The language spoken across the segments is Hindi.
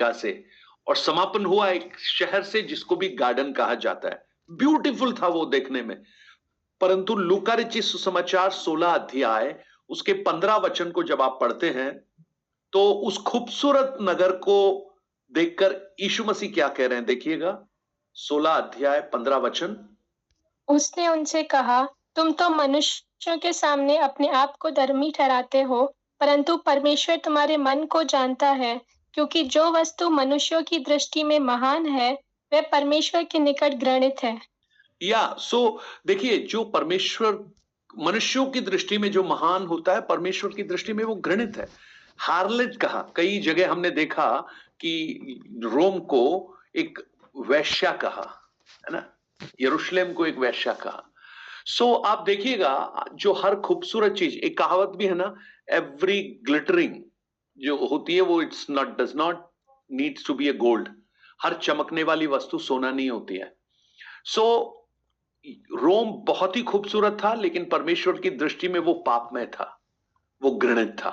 अमेरिका से, और समापन हुआ एक शहर से जिसको भी गार्डन कहा जाता है। ब्यूटीफुल था वो देखने में। परंतु लूका रचित सुसमाचार 16 अध्याय उसके 15 वचन को जब आप पढ़ते हैं तो उस खूबसूरत नगर को देखकर यीशु मसीह क्या कह रहे हैं, देखिएगा 16 अध्याय 15 वचन। उसने उनसे कहा, तुम तो मनुष्यों के सामने अपने आप को धर्मी ठहराते हो, परंतु परमेश्वर तुम्हारे मन को जानता है, क्योंकि जो वस्तु मनुष्यों की दृष्टि में महान है, वह परमेश्वर के निकट घृणित है। देखिए, जो परमेश्वर मनुष्यों की दृष्टि में जो महान होता है, परमेश्वर की दृष्टि में वो घृणित है। हार्लट कहा, कई जगह हमने देखा कि रोम को एक वैश्या कहा, है ना, यरूशलेम को एक वैश्या कहा। आप देखिएगा, जो हर खूबसूरत चीज, एक कहावत भी है ना, एवरी ग्लिटरिंग जो होती है वो it's not does not needs to be a gold. हर चमकने वाली वस्तु सोना नहीं होती है। रोम बहुत ही खूबसूरत था, लेकिन परमेश्वर की दृष्टि में वो पापमय था, वो घृणित था।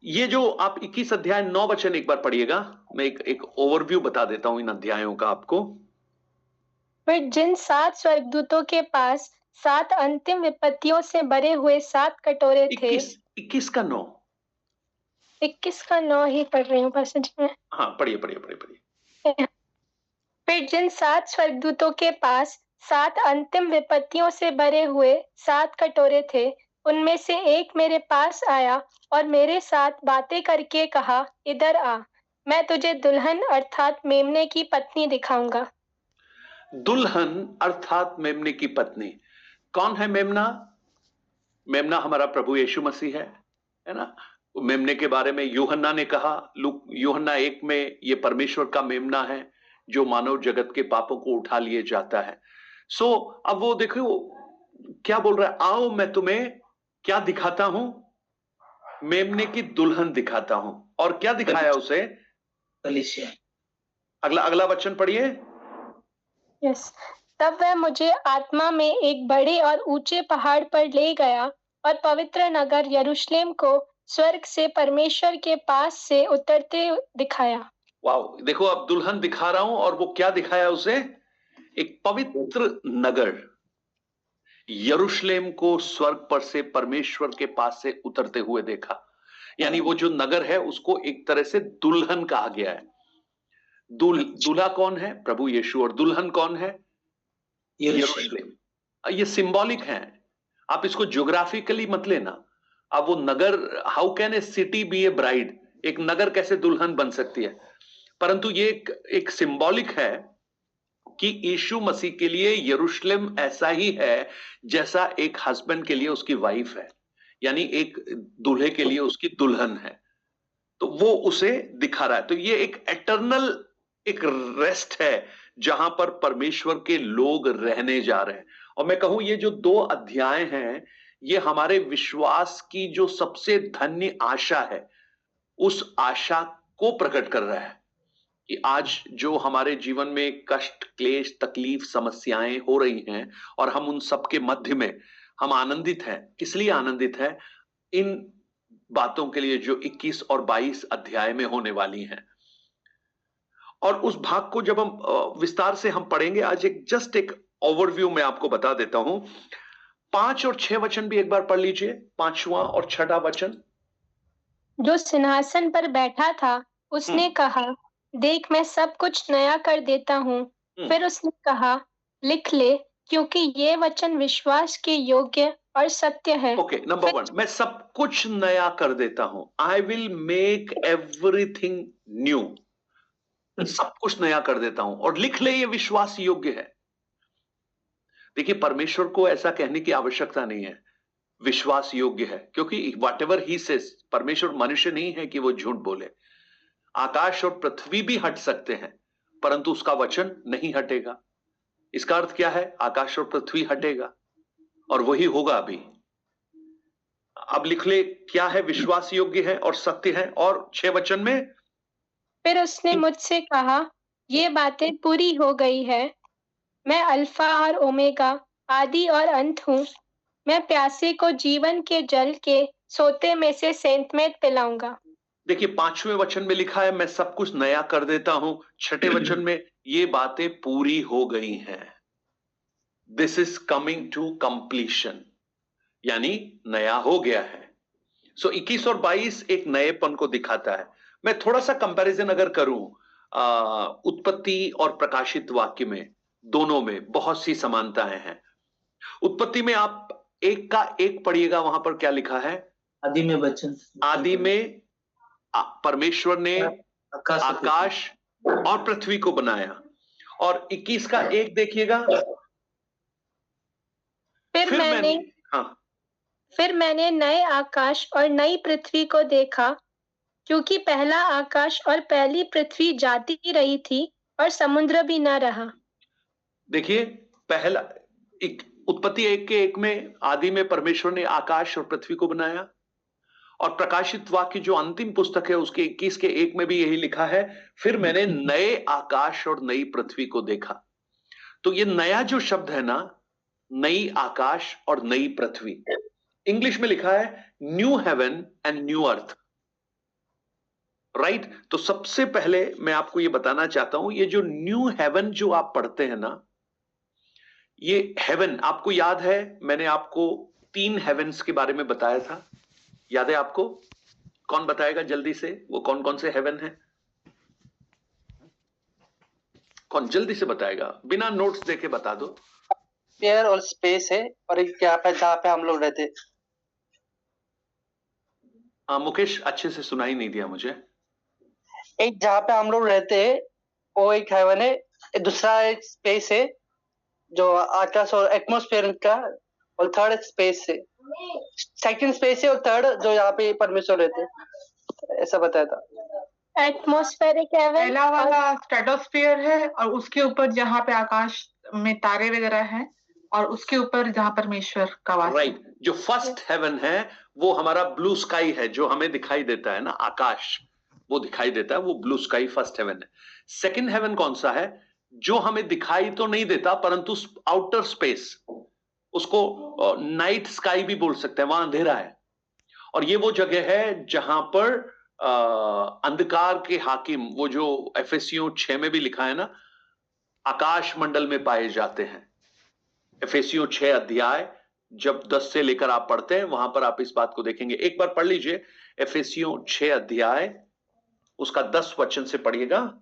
ये जो आप 21 अध्याय 9 वचन एक बार पढ़िएगा, मैं एक ओवरव्यू बता देता हूं इन अध्यायों का आपको। फिर जिन 7 स्वर्गदूतों के पास 7 अंतिम विपत्तियों से भरे हुए 7 कटोरे थे। 21 का 9, 21 का 9 ही पढ़ रही हूँ पैसेज में। हाँ, पढ़िए। फिर जिन 7 स्वर्गदूतों के पास 7 अंतिम विपत्तियों से भरे हुए 7 कटोरे थे, उनमें से एक मेरे पास आया और मेरे साथ बातें करके कहा, इधर आ, मैं तुझे दुल्हन अर्थात मेमने की पत्नी दिखाऊंगा। दुल्हन अर्थात मेमने की पत्नी कौन है? मेमना, मेमना हमारा प्रभु यीशु मसीह है ना। मेमने के बारे में यूहन्ना ने कहा, यूहन्ना 1 में, ये परमेश्वर का मेमना है जो मानव जगत के पापों को उठा लिए जाता है। अब वो देखो क्या बोल रहा है, आओ मैं तुम्हें क्या दिखाता हूं, मेमने की दुल्हन दिखाता हूं। और क्या दिखाया उसे? कलीसिया। अगला वचन पढ़िए। यस। तब वह मुझे आत्मा में एक बड़े और ऊंचे पहाड़ पर ले गया और पवित्र नगर यरूशलेम को स्वर्ग से परमेश्वर के पास से उतरते दिखाया। वाओ, देखो अब दुल्हन दिखा रहा हूं, और वो क्या दिखाया उसे? एक पवित्र नगर यरूशलेम को स्वर्ग पर से परमेश्वर के पास से उतरते हुए देखा। यानी वो जो नगर है उसको एक तरह से दुल्हन कहा गया है। दूल्हा कौन है? प्रभु यीशु। और दुल्हन कौन है? यरूशलेम। ये सिंबॉलिक है, आप इसको ज्योग्राफिकली मत लेना। अब वो नगर, how can a city be a bride? एक नगर कैसे दुल्हन बन सकती है? परंतु ये एक सिंबॉलिक है कि यीशु मसीह के लिए यरूशलेम ऐसा ही है जैसा एक हस्बैंड के लिए उसकी वाइफ है, यानी एक दूल्हे के लिए उसकी दुल्हन है। तो वो उसे दिखा रहा है। तो ये एक एटर्नल एक रेस्ट है जहां पर परमेश्वर के लोग रहने जा रहे हैं। और मैं कहूं, ये जो 2 अध्याय हैं, ये हमारे विश्वास की जो सबसे धन्य आशा है, उस आशा को प्रकट कर रहा है कि आज जो हमारे जीवन में कष्ट, क्लेश, तकलीफ, समस्याएं हो रही हैं, और हम उन सब के मध्य में हम आनंदित हैं। किस लिए आनंदित हैं? इन बातों के लिए जो 21 और 22 अध्याय में होने वाली हैं। और उस भाग को जब हम विस्तार से हम पढ़ेंगे आज, एक ओवरव्यू में आपको बता देता हूं। 5 और 6 वचन भी एक बार पढ़ लीजिए, 5वां और 6ठा वचन। जो सिंहासन पर बैठा था उसने कहा, देख मैं सब कुछ नया कर देता हूँ। फिर उसने कहा, लिख ले, क्योंकि ये वचन विश्वास के योग्य और सत्य है। नंबर 1, मैं सब कुछ नया कर देता हूं। I will make everything new. सब कुछ नया कर देता हूं, और लिख ले, ये विश्वास योग्य है। देखिए, परमेश्वर को ऐसा कहने की आवश्यकता नहीं है, विश्वास योग्य है, क्योंकि वट एवर ही सेज, परमेश्वर मनुष्य नहीं है कि वो झूठ बोले। आकाश और पृथ्वी भी हट सकते हैं, परंतु उसका वचन नहीं हटेगा। इसका अर्थ क्या है? आकाश और पृथ्वी हटेगा और वही होगा अभी। अब लिख ले, क्या है? विश्वास योग्य है और सत्य है। और 6 वचन में, फिर उसने मुझसे कहा, ये बातें पूरी हो गई है। मैं अल्फा और ओमेगा, आदि और अंत हूँ। मैं प्यासे को जीवन के जल के सोते में से सेंतमेंत पिलाऊंगा। देखिए 5वें वचन में लिखा है मैं सब कुछ नया कर देता हूं। 6ठे वचन में ये बातें पूरी हो गई हैं। This is coming to completion, यानी नया हो गया है। सो 21 और 22 एक नएपन को दिखाता है। मैं थोड़ा सा कंपैरिजन अगर करूं, उत्पत्ति और प्रकाशित वाक्य में, दोनों में बहुत सी समानताएं हैं। उत्पत्ति में आप एक का एक पढ़िएगा, वहां पर क्या लिखा है? आदि में वचन, आदि में परमेश्वर ने आकाश और पृथ्वी को बनाया। और 21 का एक देखिएगा, फिर मैंने नए आकाश और नई पृथ्वी को देखा, क्योंकि पहला आकाश और पहली पृथ्वी जाती रही थी और समुद्र भी न रहा। देखिए पहला उत्पत्ति 1 के 1 में आदि में परमेश्वर ने आकाश और पृथ्वी को बनाया, और प्रकाशित वाक्य जो अंतिम पुस्तक है उसके 21 के 1 में भी यही लिखा है, फिर मैंने नए आकाश और नई पृथ्वी को देखा। तो ये नया जो शब्द है ना, नई आकाश और नई पृथ्वी, इंग्लिश में लिखा है new heaven and new earth, right. तो सबसे पहले मैं आपको ये बताना चाहता हूं, ये जो न्यू हेवन जो आप पढ़ते हैं ना, ये हेवन आपको याद है, मैंने आपको 3 हेवन्स के बारे में बताया था, याद है आपको? कौन बताएगा जल्दी से, वो कौन कौन से हेवन है? कौन जल्दी से बताएगा, बिना नोट्स देके बता दो। एयर और स्पेस है, और एक यहाँ पे जहाँ पे हम लोग रहते। मुकेश अच्छे से सुनाई नहीं दिया मुझे। एक जहाँ पे हम लोग रहते हैं वो एक हेवन है, दूसरा एक स्पेस है जो आकाश और एटमॉस्फेयर का, और थर्ड स्पेस है, सेकंड स्पेस है, और थर्ड जो यहाँ पे परमेश्वर रहते, ऐसा बताया था। एटमॉस्फेरिक हेवन पहला वाला स्ट्रेटोस्फीयर है, और उसके ऊपर जहाँ पे आकाश में तारे वगैरह हैं, और उसके ऊपर जहाँ परमेश्वर का वास है। राइट, जो फर्स्ट हेवन है वो हमारा ब्लू स्काई है, जो हमें दिखाई देता है ना, आकाश वो दिखाई देता है, वो ब्लू स्काई फर्स्ट हेवन है। सेकंड हेवन कौन सा है? जो हमें दिखाई तो नहीं देता, परंतु आउटर स्पेस, उसको नाइट स्काई भी बोल सकते हैं, वहां अंधेरा है, और ये वो जगह है जहां पर अंधकार के हाकिम, वो जो एफेसियों 6 में भी लिखा है ना, आकाश मंडल में पाए जाते हैं। एफेसियों 6 अध्याय जब 10 से लेकर आप पढ़ते हैं, वहां पर आप इस बात को देखेंगे। एक बार पढ़ लीजिए एफेसियों 6 अध्याय, उसका 10 वचन से पढ़िएगा।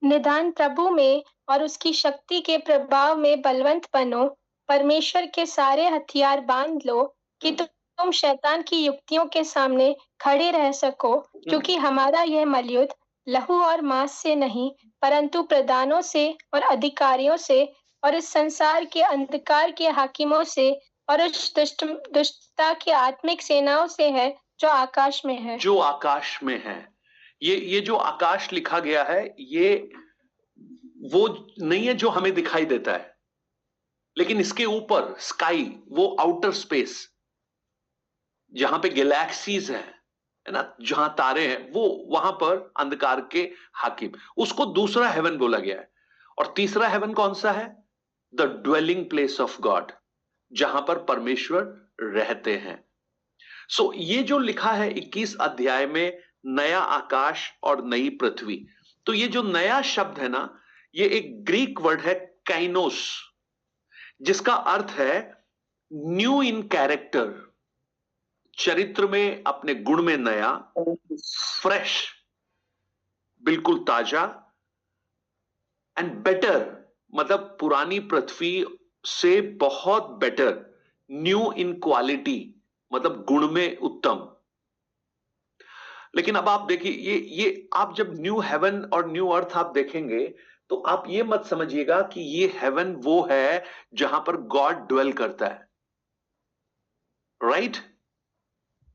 निदान प्रभु में और उसकी शक्ति के प्रभाव में बलवंत बनो, परमेश्वर के सारे हथियार बांध लो कि तुम शैतान की युक्तियों के सामने खड़े रह सको, क्योंकि हमारा यह मलयुद्ध लहू और मांस से नहीं, परंतु प्रधानों से और अधिकारियों से और इस संसार के अंधकार के हाकिमों से और उस दुष्टता की आत्मिक सेनाओं से है जो आकाश में है। जो आकाश में है, ये जो आकाश लिखा गया है, ये वो नहीं है जो हमें दिखाई देता है, लेकिन इसके ऊपर स्काई, वो आउटर स्पेस जहां पे गैलेक्सीज है ना, जहां तारे हैं, वो वहां पर अंधकार के हाकिम, उसको दूसरा हेवन बोला गया है। और तीसरा हेवन कौन सा है? The dwelling place of God, जहां पर परमेश्वर रहते हैं। सो ये जो लिखा है 21 अध्याय में, नया आकाश और नई पृथ्वी, तो ये जो नया शब्द है ना, ये एक ग्रीक वर्ड है काइनोस, जिसका अर्थ है न्यू इन कैरेक्टर, चरित्र में, अपने गुण में नया, फ्रेश, बिल्कुल ताजा, एंड बेटर, मतलब पुरानी पृथ्वी से बहुत बेटर, न्यू इन क्वालिटी, मतलब गुण में उत्तम। लेकिन अब आप देखिए, ये आप जब न्यू हेवन और न्यू अर्थ आप देखेंगे, तो आप ये मत समझिएगा कि ये हेवन वो है जहां पर गॉड ड्वेल करता है, राइट?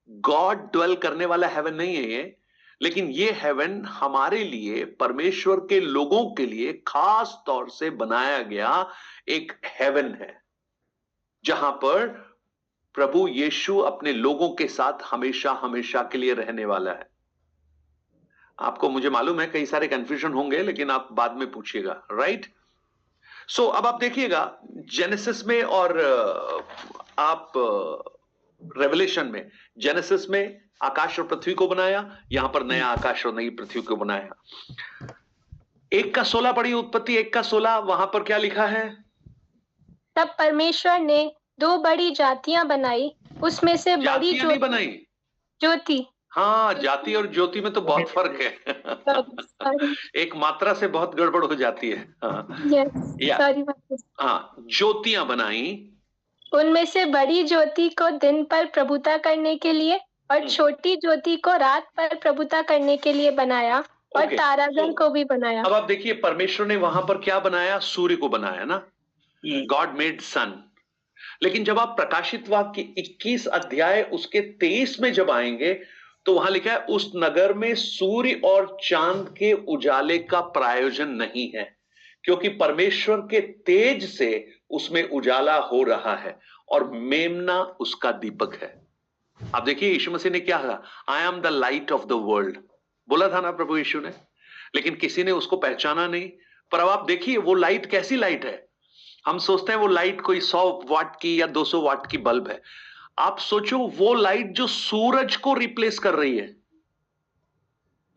गॉड ड्वेल करने वाला हेवन नहीं है ये, लेकिन ये हेवन हमारे लिए, परमेश्वर के लोगों के लिए खास तौर से बनाया गया एक हेवन है, जहां पर प्रभु यीशु अपने लोगों के साथ हमेशा हमेशा के लिए रहने वाला है। आपको, मुझे मालूम है कई सारे कंफ्यूजन होंगे, लेकिन आप बाद में पूछिएगा, राइट? सो अब आप देखिएगा जेनेसिस में और आप रेवलेशन में, जेनेसिस में आकाश और पृथ्वी को बनाया, यहां पर नया आकाश और नई पृथ्वी को बनाया। 1:16 पढ़ी उत्पत्ति 1:16, वहां पर क्या लिखा है? तब परमेश्वर ने 2 बड़ी जातियां बनाई, उसमें से बड़ी जातियां नहीं बनाई, ज्योति। हाँ, जाति और ज्योति में तो बहुत फर्क है। एक मात्रा से बहुत गड़बड़ हो जाती है। हाँ, ज्योतियां बनाई, उनमें से बड़ी ज्योति को दिन पर प्रभुता करने के लिए और छोटी ज्योति को रात पर प्रभुता करने के लिए बनाया, और तारागण को भी बनाया। अब आप देखिए, परमेश्वर ने वहां पर क्या बनाया? सूर्य को बनाया ना, गॉड मेड सन। लेकिन जब आप प्रकाशित वाक्य 21 अध्याय उसके 23 में जब आएंगे तो वहां लिखा है उस नगर में सूर्य और चांद के उजाले का प्रायोजन नहीं है, क्योंकि परमेश्वर के तेज से उसमें उजाला हो रहा है और मेमना उसका दीपक है। आप देखिए यीशु मसीह ने क्या कहा? I am the light of the world, बोला था ना प्रभु यीशु ने, लेकिन किसी ने उसको पहचाना नहीं। पर अब आप देखिए वो लाइट कैसी लाइट है। हम सोचते हैं वो लाइट कोई 100 वाट की या 200 वाट की बल्ब है। आप सोचो वो लाइट जो सूरज को रिप्लेस कर रही है,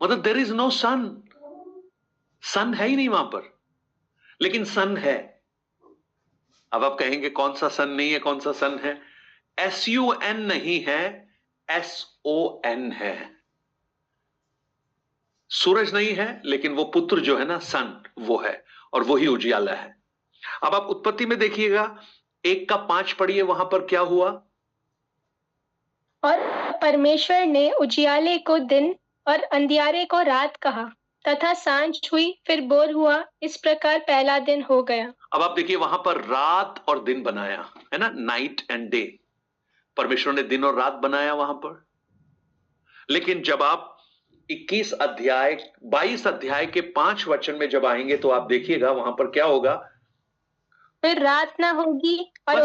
मतलब देयर इज नो सन, सन है ही नहीं वहां पर, लेकिन सन है। अब आप कहेंगे कौन सा सन नहीं है, कौन सा सन है? SUN नहीं है, SON है। सूरज नहीं है, लेकिन वो पुत्र जो है ना, सन, वो है, और वही उजियाला है। अब आप उत्पत्ति में देखिएगा 1:5 पढ़िए, वहां पर क्या हुआ? और परमेश्वर ने उजियाले को दिन और अंधियारे को रात कहा, तथा सांझ हुई, फिर भोर हुआ, इस प्रकार पहला दिन हो गया। अब आप देखिए वहां पर रात और दिन बनाया है ना, नाइट एंड डे। परमेश्वर ने दिन और रात बनाया वहां पर। लेकिन जब आप 22 अध्याय के 5 वचन में जब आएंगे तो आप देखिएगा वहां पर क्या होगा? फिर रात ना होगी और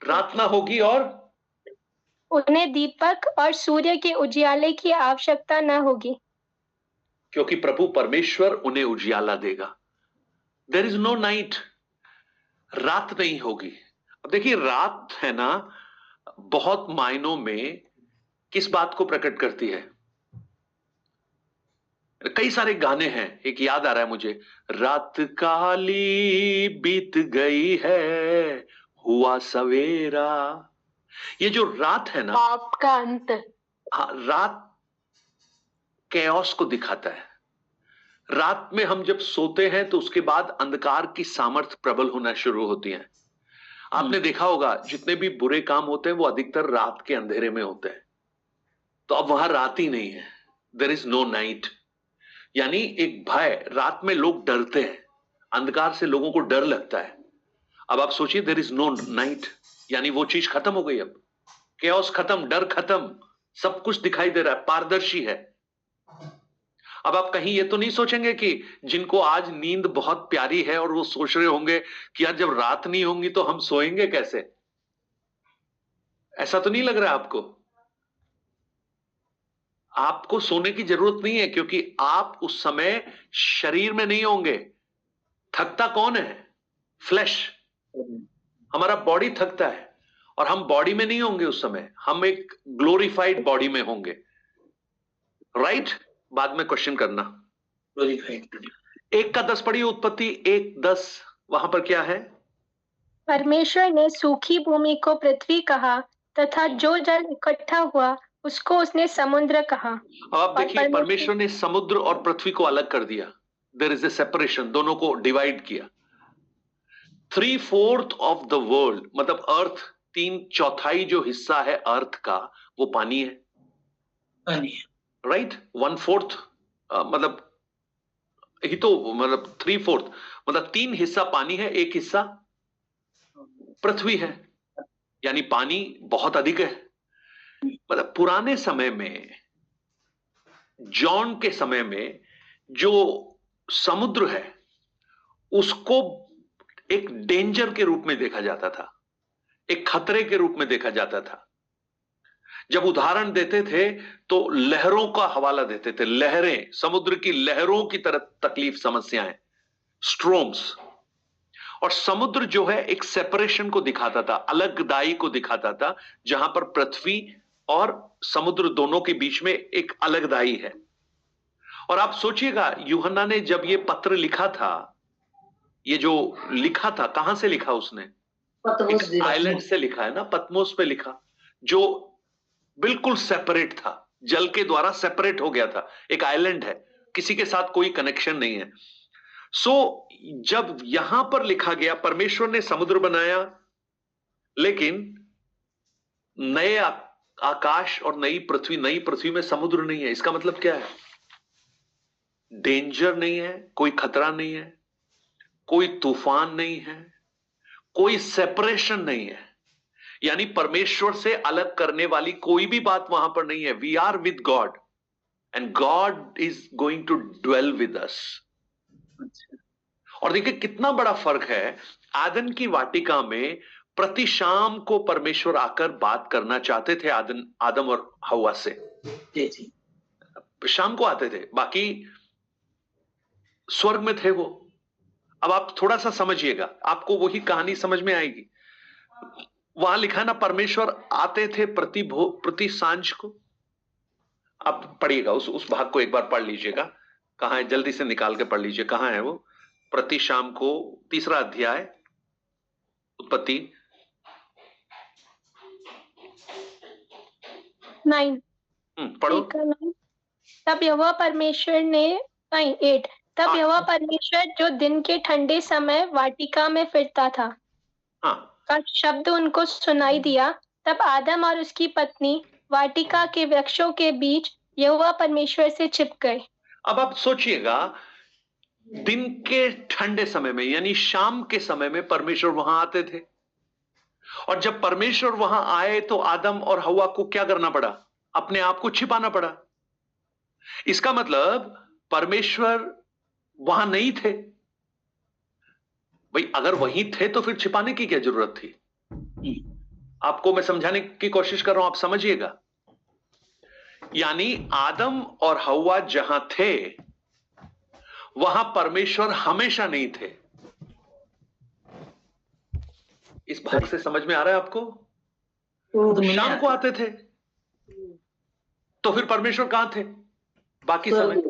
रात ना होगी और उन्हें दीपक और सूर्य के उजियाले की आवश्यकता ना होगी, क्योंकि प्रभु परमेश्वर उन्हें उजियाला देगा। देयर इज नो नाइट, रात नहीं होगी। अब देखिए रात है ना, बहुत मायनों में किस बात को प्रकट करती है? कई सारे गाने हैं, एक याद आ रहा है मुझे, रात काली बीत गई है, हुआ सवेरा। ये जो रात है ना, आपका अंत, हाँ, रात कैओस को दिखाता है। रात में हम जब सोते हैं तो उसके बाद अंधकार की सामर्थ्य प्रबल होना शुरू होती है। आपने देखा होगा जितने भी बुरे काम होते हैं वो अधिकतर रात के अंधेरे में होते हैं। तो अब वहां रात ही नहीं है, देयर इज नो नाइट, यानी एक भय, रात में लोग डरते हैं, अंधकार से लोगों को डर लगता है। अब आप सोचिए देयर इज नो नाइट, यानी वो चीज खत्म हो गई। अब कैओस खत्म, डर खत्म, सब कुछ दिखाई दे रहा है, पारदर्शी है। अब आप कहीं ये तो नहीं सोचेंगे कि जिनको आज नींद बहुत प्यारी है और वो सोच रहे होंगे कि यार जब रात नहीं होंगी तो हम सोएंगे कैसे? ऐसा तो नहीं लग रहा आपको? आपको सोने की जरूरत नहीं है, क्योंकि आप उस समय शरीर में नहीं होंगे। थकता कौन है? फ्लैश, हमारा बॉडी थकता है, और हम बॉडी में नहीं होंगे उस समय, हम एक ग्लोरीफाइड बॉडी में होंगे। राइट? बाद में क्वेश्चन करना। 1:10 पढ़िए उत्पत्ति 1:10, वहां पर क्या है? परमेश्वर ने सूखी भूमि को पृथ्वी कहा, तथा जो जल इकट्ठा हुआ उसको उसने समुद्र कहा। अब आप देखिए परमेश्वर ने समुद्र और पृथ्वी को अलग कर दिया। देयर इज ए सेपरेशन, दोनों को डिवाइड किया। 3/4 ऑफ द वर्ल्ड, मतलब अर्थ, 3/4 जो हिस्सा है अर्थ का वो पानी है, राइट? 1/4 मतलब ही तो, मतलब 3/4 मतलब 3 हिस्सा पानी है, 1 हिस्सा पृथ्वी है, यानी पानी बहुत अधिक है। मतलब पुराने समय में, जॉन के समय में, जो समुद्र है उसको एक डेंजर के रूप में देखा जाता था, एक खतरे के रूप में देखा जाता था। जब उदाहरण देते थे तो लहरों का हवाला देते थे, लहरें, समुद्र की लहरों की तरह तकलीफ, समस्याएं, स्ट्रोम्स। और समुद्र जो है एक सेपरेशन को दिखाता था, अलगदाई को दिखाता था, जहां पर पृथ्वी और समुद्र दोनों के बीच में एक अलग दाई है। और आप सोचिएगा, यूहन्ना ने जब ये पत्र लिखा था, ये जो लिखा था, कहां से लिखा उसने? एक आइलैंड से लिखा है ना, पतमोस पे लिखा, जो बिल्कुल सेपरेट था, जल के द्वारा सेपरेट हो गया था, एक आइलैंड है, किसी के साथ कोई कनेक्शन नहीं है। जब यहां पर लिखा गया परमेश्वर ने समुद्र बनाया, लेकिन नए आकाश और नई पृथ्वी में समुद्र नहीं है। इसका मतलब क्या है? डेंजर नहीं है, कोई खतरा नहीं है, कोई तूफान नहीं है, कोई सेपरेशन नहीं है, यानी परमेश्वर से अलग करने वाली कोई भी बात वहां पर नहीं है। We are with God and God is going to dwell with us. और देखिए कितना बड़ा फर्क है। आदन की वाटिका में प्रति शाम को परमेश्वर आकर बात करना चाहते थे आदम और हवा से। जी। शाम को आते थे, बाकी स्वर्ग में थे वो। अब आप थोड़ा सा समझिएगा, आपको वही कहानी समझ में आएगी। वहां लिखा है ना, परमेश्वर आते थे प्रति सांझ को। आप पढ़िएगा, उस भाग को एक बार पढ़ लीजिएगा, कहां है, जल्दी से निकाल के पढ़ लीजिए, कहां है वो? प्रति शाम को, 3 अध्याय, उत्पत्ति 9। पढ़ो। तब यहोवा परमेश्वर ने 8 तब यहोवा परमेश्वर जो दिन के ठंडे समय वाटिका में फिरता था का शब्द उनको सुनाई दिया। तब आदम और उसकी पत्नी वाटिका के वृक्षों के बीच यहोवा परमेश्वर से छिप गए। अब आप सोचिएगा, दिन के ठंडे समय में यानी शाम के समय में परमेश्वर वहां आते थे, और जब परमेश्वर वहां आए तो आदम और हवा को क्या करना पड़ा? अपने आप को छिपाना पड़ा। इसका मतलब परमेश्वर वहां नहीं थे। भाई अगर वहीं थे तो फिर छिपाने की क्या जरूरत थी? आपको मैं समझाने की कोशिश कर रहा हूं, आप समझिएगा। यानी आदम और हवा जहां थे वहां परमेश्वर हमेशा नहीं थे। इस भाग से समझ में आ रहा है आपको? शाम को आते थे तो फिर परमेश्वर कहां थे? बाकी समय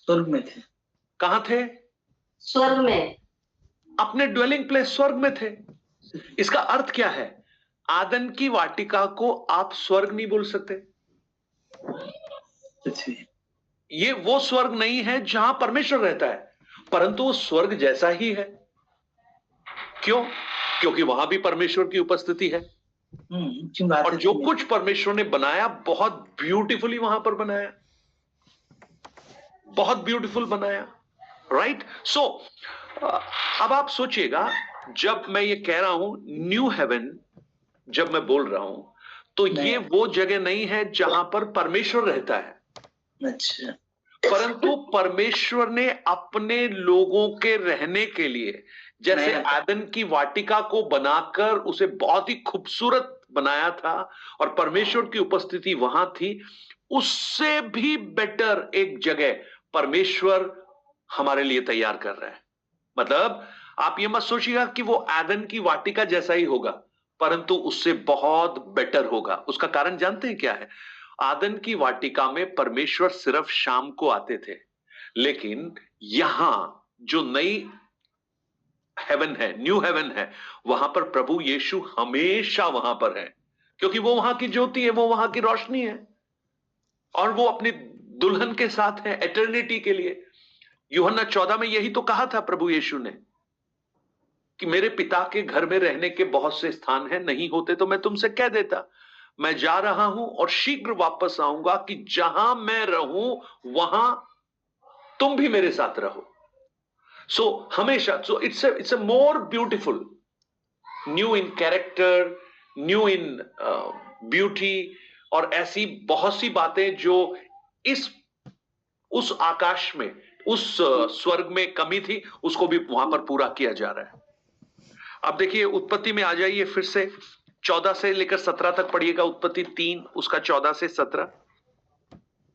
स्वर्ग में थे। कहां थे? स्वर्ग में, अपने ड्वेलिंग प्लेस स्वर्ग में थे। इसका अर्थ क्या है? आदन की वाटिका को आप स्वर्ग नहीं बोल सकते। ये वो स्वर्ग नहीं है जहां परमेश्वर रहता है, परंतु वो स्वर्ग जैसा ही है। क्यों? क्योंकि वहां भी परमेश्वर की उपस्थिति है, और जो कुछ परमेश्वर ने बनाया बहुत ब्यूटीफुली वहां पर बनाया, बहुत ब्यूटीफुल बनाया। राइट? सो अब आप सोचिएगा, जब मैं ये कह रहा हूं न्यू हेवन, जब मैं बोल रहा हूं, तो ये वो जगह नहीं है जहां पर परमेश्वर रहता है। अच्छा। परंतु परमेश्वर ने अपने लोगों के रहने के लिए, जैसे आदन की वाटिका को बनाकर उसे बहुत ही खूबसूरत बनाया था और परमेश्वर की उपस्थिति वहां थी, उससे भी बेटर एक जगह परमेश्वर हमारे लिए तैयार कर रहा है। मतलब आप ये मत सोचिएगा कि वो आदन की वाटिका जैसा ही होगा, परंतु उससे बहुत बेटर होगा। उसका कारण जानते हैं क्या है? आदन की वाटिका में परमेश्वर सिर्फ शाम को आते थे, लेकिन यहां जो नई हेवन है, न्यू हेवन है, वहां पर प्रभु यीशु हमेशा वहां पर है, क्योंकि वो वहां की ज्योति है, वो वहां की रोशनी है, और वो अपनी दुल्हन के साथ है एटर्निटी के लिए। यूहन्ना 14 में यही तो कहा था प्रभु यीशु ने कि मेरे पिता के घर में रहने के बहुत से स्थान हैं, नहीं होते तो मैं तुमसे कह देता। मैं जा रहा हूं और शीघ्र वापस आऊंगा कि जहां मैं रहूं वहां तुम भी मेरे साथ रहो। सो हमेशा, so it's a more beautiful, new in character, new in beauty, और ऐसी बहुत सी बातें जो उस आकाश में, उस स्वर्ग में कमी थी, उसको भी वहां पर पूरा किया जा रहा है। अब देखिए उत्पत्ति में आ जाइए, फिर से 14 से लेकर 17 तक पढ़िएगा। उत्पत्ति 3 उसका 14 से 17।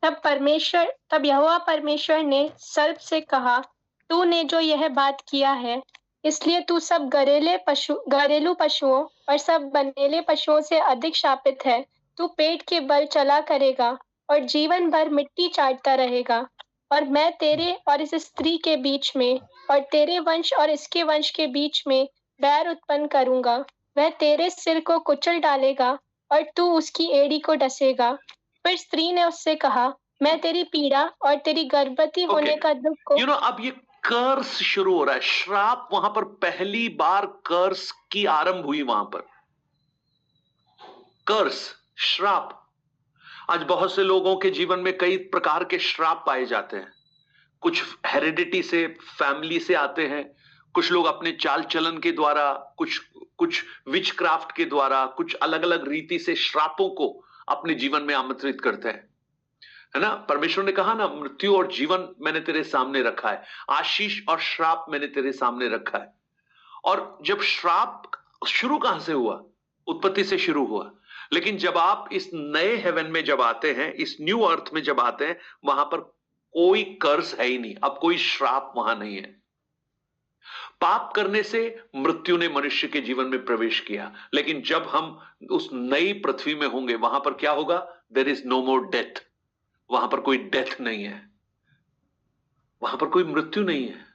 तब यहोवा परमेश्वर ने सर्प से कहा, तूने जो यह बात किया है, इसलिए तू सब घरेलू पशुओं और सब बनेले पशुओं से अधिक शापित है। तू पेट के बल चला करेगा और जीवन भर मिट्टी चाटता रहेगा। और मैं तेरे और इस स्त्री के बीच में और तेरे वंश और इसके वंश के बीच में बैर उत्पन्न करूंगा। वह तेरे सिर को कुचल डालेगा और तू उसकी एड़ी को डसेगा। फिर स्त्री ने उससे कहा, मैं तेरी पीड़ा और तेरी गर्भवती होने का दुख को अब ये कर्स शुरू हो रहा है, श्राप। वहां पर पहली बार कर्स की आरंभ हुई, वहां पर कर्स, श्राप। आज बहुत से लोगों के जीवन में कई प्रकार के श्राप पाए जाते हैं। कुछ हेरिडिटी से, फैमिली से आते हैं, कुछ लोग अपने चाल चलन के द्वारा, कुछ विचक्राफ्ट के द्वारा, कुछ अलग अलग रीति से श्रापों को अपने जीवन में आमंत्रित करते हैं, है ना। परमेश्वर ने कहा ना, मृत्यु और जीवन मैंने तेरे सामने रखा है, आशीष और श्राप मैंने तेरे सामने रखा है। और जब श्राप शुरू कहां से हुआ? उत्पत्ति से शुरू हुआ। लेकिन जब आप इस नए हेवन में जब आते हैं, इस न्यू अर्थ में जब आते हैं, वहां पर कोई कर्स है ही नहीं, अब कोई श्राप वहां नहीं है। पाप करने से मृत्यु ने मनुष्य के जीवन में प्रवेश किया, लेकिन जब हम उस नई पृथ्वी में होंगे, वहां पर क्या होगा? There is no more death. वहां पर कोई डेथ नहीं है, वहां पर कोई मृत्यु नहीं है।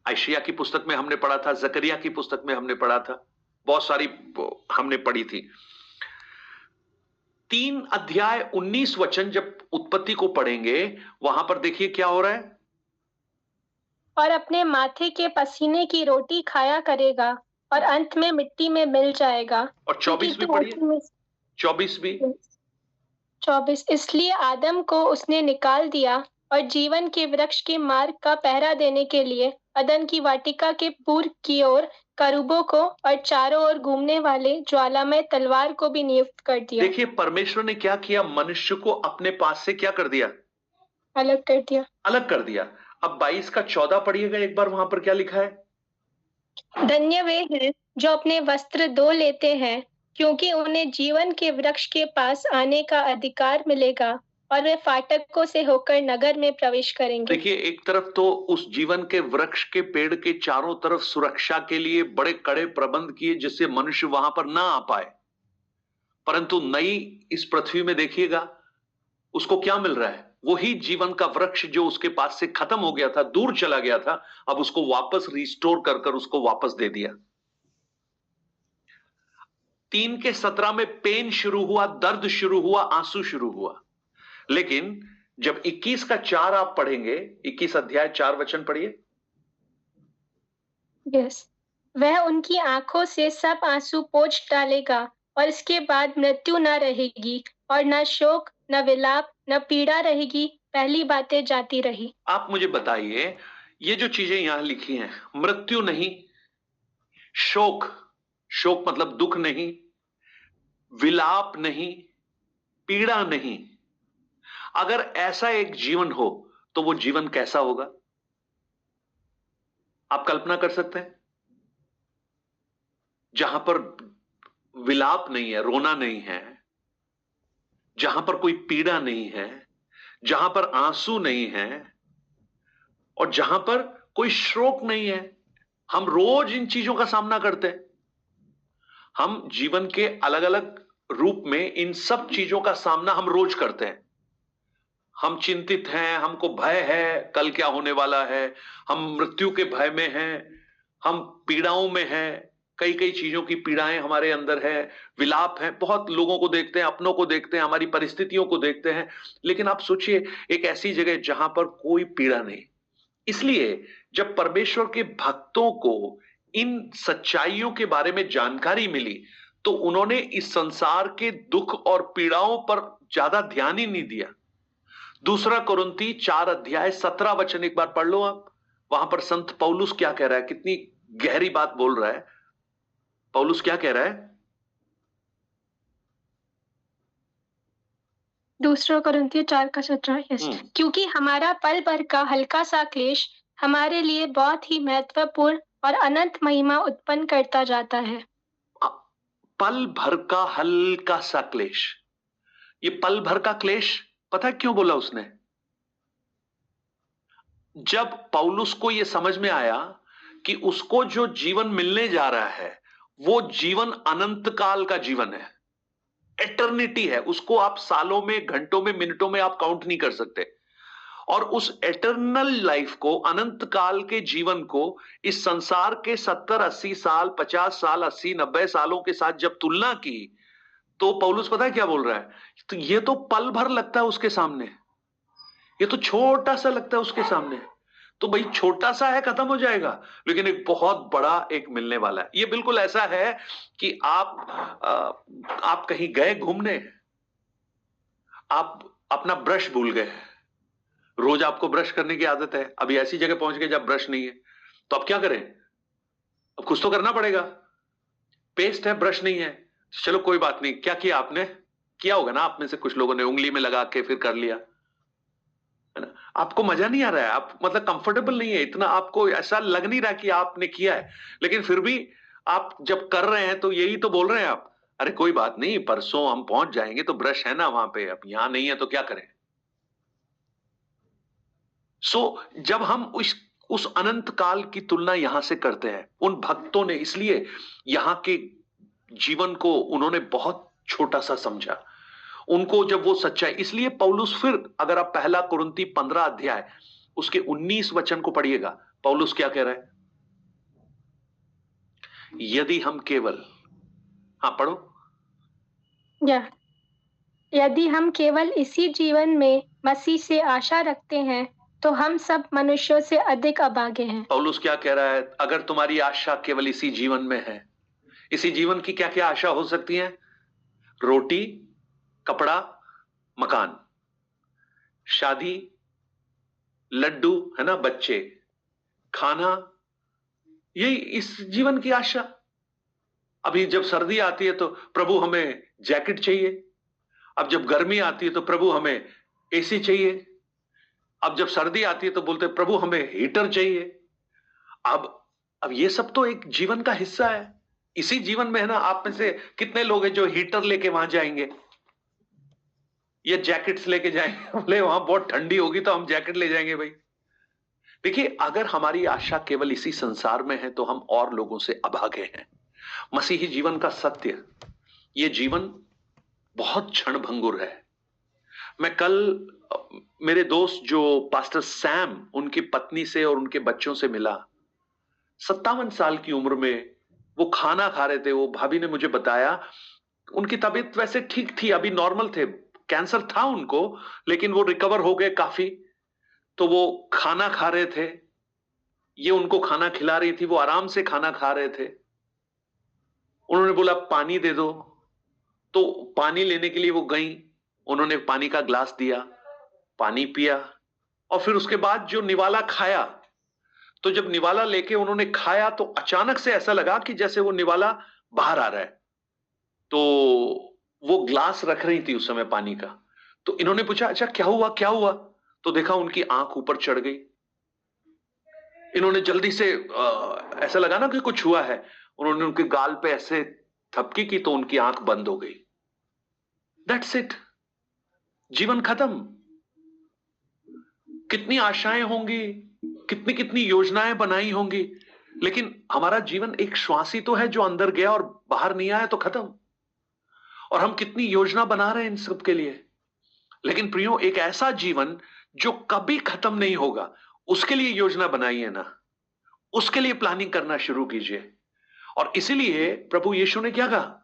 आयशिया की पुस्तक में हमने पढ़ा था, जकरिया की पुस्तक में हमने पढ़ा था, बहुत सारी हमने पढ़ी थी। 3 अध्याय 19 वचन जब उत्पत्ति को पढ़ेंगे, वहां पर देखिए क्या हो रहा है। और अपने माथे के पसीने की रोटी खाया करेगा और अंत में मिट्टी में मिल जाएगा। और 24 भी पढ़िए, 24 भी। 24, इसलिए आदम को उसने निकाल दिया और जीवन के वृक्ष के मार्ग का पहरा देने के लिए अदन की वाटिका के पूर्व की ओर करूबों को और चारों ओर घूमने वाले ज्वालामय तलवार को भी नियुक्त कर दिया। देखिए परमेश्वर ने क्या किया, मनुष्य को अपने पास से क्या कर दिया? अलग कर दिया, अलग कर दिया। अब 22 का 14 पढ़िएगा एक बार, वहां पर क्या लिखा है? धन्य वे हैं जो अपने वस्त्र धो लेते हैं, क्योंकि उन्हें जीवन के वृक्ष के पास आने का अधिकार मिलेगा और वे फाटकों से होकर नगर में प्रवेश करेंगे। देखिए, एक तरफ तो उस जीवन के वृक्ष के पेड़ के चारों तरफ सुरक्षा के लिए बड़े कड़े प्रबंध किए, जिससे मनुष्य वहां पर ना आ पाए। परंतु नई इस पृथ्वी में देखिएगा, उसको क्या मिल रहा है? वही जीवन का वृक्ष जो उसके पास से खत्म हो गया था, दूर चला गया था, अब उसको वापस रिस्टोर कर उसको वापस दे दिया। 3 के 17 में पेन शुरू हुआ, दर्द शुरू हुआ, आंसू शुरू हुआ। लेकिन जब 21 का 4 आप पढ़ेंगे, 21 अध्याय 4 वचन पढ़िए। यस, वह उनकी आंखों से सब आंसू पोंछ डालेगा और इसके बाद मृत्यु न रहेगी और न शोक, न विलाप, न पीड़ा रहेगी, पहली बातें जाती रही। आप मुझे बताइए, ये जो चीजें यहां लिखी हैं, मृत्यु नहीं, शोक, शोक मतलब दुख नहीं, विलाप नहीं, पीड़ा नहीं, अगर ऐसा एक जीवन हो तो वो जीवन कैसा होगा? आप कल्पना कर सकते हैं? जहां पर विलाप नहीं है, रोना नहीं है, जहां पर कोई पीड़ा नहीं है, जहां पर आंसू नहीं है और जहां पर कोई शोक नहीं है। हम रोज इन चीजों का सामना करते हैं। हम जीवन के अलग अलग रूप में इन सब चीजों का सामना हम रोज करते हैं। हम चिंतित हैं, हमको भय है कल क्या होने वाला है, हम मृत्यु के भय में हैं, हम पीड़ाओं में हैं, कई कई चीजों की पीड़ाएं हमारे अंदर है, विलाप है। बहुत लोगों को देखते हैं, अपनों को देखते हैं, हमारी परिस्थितियों को देखते हैं। लेकिन आप सोचिए, एक ऐसी जगह जहां पर कोई पीड़ा नहीं। इसलिए जब परमेश्वर के भक्तों को इन सच्चाइयों के बारे में जानकारी मिली, तो उन्होंने इस संसार के दुख और पीड़ाओं पर ज्यादा ध्यान ही नहीं दिया। 2 कुरिन्थी 4 अध्याय 17 वचन एक बार पढ़ लो आप। वहां पर संत पौलुस क्या कह रहा है, कितनी गहरी बात बोल रहा है। पौलुस क्या कह रहा है? 2 कुरिन्थियों 4 का 17। यस, क्योंकि हमारा पल भर का हल्का सा क्लेश हमारे लिए बहुत ही महत्वपूर्ण और अनंत महिमा उत्पन्न करता जाता है। पल भर का हल्का सा क्लेश, ये पल भर का क्लेश पता है क्यों बोला उसने? जब पौलुस को यह समझ में आया कि उसको जो जीवन मिलने जा रहा है वो जीवन अनंत काल का जीवन है, एटर्निटी है, उसको आप सालों में, घंटों में, मिनटों में आप काउंट नहीं कर सकते। और उस एटर्नल लाइफ को, अनंत काल के जीवन को इस संसार के 70-80 साल, 50 साल, 80-90 सालों के साथ जब तुलना की, तो पौलुस पता है क्या बोल रहा है? तो ये तो पल भर लगता है उसके सामने, ये तो छोटा सा लगता है उसके सामने। तो भाई छोटा सा है, खत्म हो जाएगा, लेकिन एक बहुत बड़ा एक मिलने वाला है। ये बिल्कुल ऐसा है कि आप कहीं गए घूमने, आप अपना ब्रश भूल गए। रोज आपको ब्रश करने की आदत है, अभी ऐसी जगह पहुंच गए जब ब्रश नहीं है, तो अब क्या करें? अब कुछ तो करना पड़ेगा। पेस्ट है, ब्रश नहीं है, चलो कोई बात नहीं। क्या किया आपने? किया होगा ना आप में से कुछ लोगों ने, उंगली में लगा के फिर कर लिया, है ना? आपको मजा नहीं आ रहा है, आप मतलब कंफर्टेबल नहीं है इतना, आपको ऐसा लग नहीं रहा कि आपने किया है, लेकिन फिर भी आप जब कर रहे हैं तो यही तो बोल रहे हैं आप, अरे कोई बात नहीं, परसों हम पहुंच जाएंगे तो ब्रश है ना वहां पे, अब यहां नहीं है तो क्या करें? जब हम उस अनंत काल की तुलना यहां से करते हैं, उन भक्तों ने इसलिए यहां के जीवन को उन्होंने बहुत छोटा सा समझा, उनको जब वो सच्चाई, इसलिए पौलुस फिर, अगर आप पहला कुरिन्ती 15 अध्याय उसके 19 वचन को पढ़िएगा, पौलुस क्या कह रहा है? यदि हम केवल, हाँ पढ़ो। यदि हम केवल इसी जीवन में मसीह से आशा रखते हैं तो हम सब मनुष्यों से अधिक अभागे हैं। पौलुस क्या कह रहा है? अगर तुम्हारी आशा केवल इसी जीवन में है, इसी जीवन की क्या क्या आशा हो सकती है? रोटी, कपड़ा, मकान, शादी, लड्डू, है ना, बच्चे, खाना, यही इस जीवन की आशा। अभी जब सर्दी आती है तो प्रभु हमें जैकेट चाहिए, अब जब गर्मी आती है तो प्रभु हमें एसी चाहिए, अब जब सर्दी आती है तो बोलते प्रभु हमें हीटर चाहिए। अब ये सब तो एक जीवन का हिस्सा है, इसी जीवन में, है ना? आप में से कितने लोग हैं जो हीटर लेके वहां जाएंगे या जैकेट्स लेके जाएंगे? बोले वहां बहुत ठंडी होगी तो हम जैकेट ले जाएंगे। भाई देखिए, अगर हमारी आशा केवल इसी संसार में है तो हम और लोगों से अभागे हैं। मसीही जीवन का सत्य, ये जीवन बहुत क्षणभंगुर है। मैं कल मेरे दोस्त जो पास्टर सैम, उनकी पत्नी से और उनके बच्चों से मिला। 57 साल की उम्र में वो खाना खा रहे थे। वो भाभी ने मुझे बताया उनकी तबीयत वैसे ठीक थी, अभी नॉर्मल थे, कैंसर था उनको, लेकिन वो रिकवर हो गए काफी। तो वो खाना खा रहे थे, ये उनको खाना खिला रही थी, वो आराम से खाना खा रहे थे। उन्होंने बोला पानी दे दो, तो पानी लेने के लिए वो गई, उन्होंने पानी का ग्लास दिया, पानी पिया, और फिर उसके बाद जो निवाला खाया, तो जब निवाला लेके उन्होंने खाया तो अचानक से ऐसा लगा कि जैसे वो निवाला बाहर आ रहा है। तो वो ग्लास रख रही थी उस समय पानी का, तो इन्होंने पूछा अच्छा क्या हुआ क्या हुआ? तो देखा उनकी आंख ऊपर चढ़ गई। इन्होंने जल्दी से ऐसा लगा ना कि कुछ हुआ है, उन्होंने उनके गाल पे ऐसे थपकी की तो उनकी आंख बंद हो गई। दैट्स इट, जीवन खत्म। कितनी आशाएं होंगी, कितनी कितनी योजनाएं बनाई होंगी, लेकिन हमारा जीवन एक श्वास ही तो है जो अंदर गया और बाहर नहीं आया तो खत्म। और हम कितनी योजना बना रहे हैं इन सब के लिए, लेकिन प्रियो एक ऐसा जीवन जो कभी खत्म नहीं होगा, उसके लिए योजना बनाइए ना, उसके लिए प्लानिंग करना शुरू कीजिए। और इसीलिए प्रभु यीशु ने क्या कहा?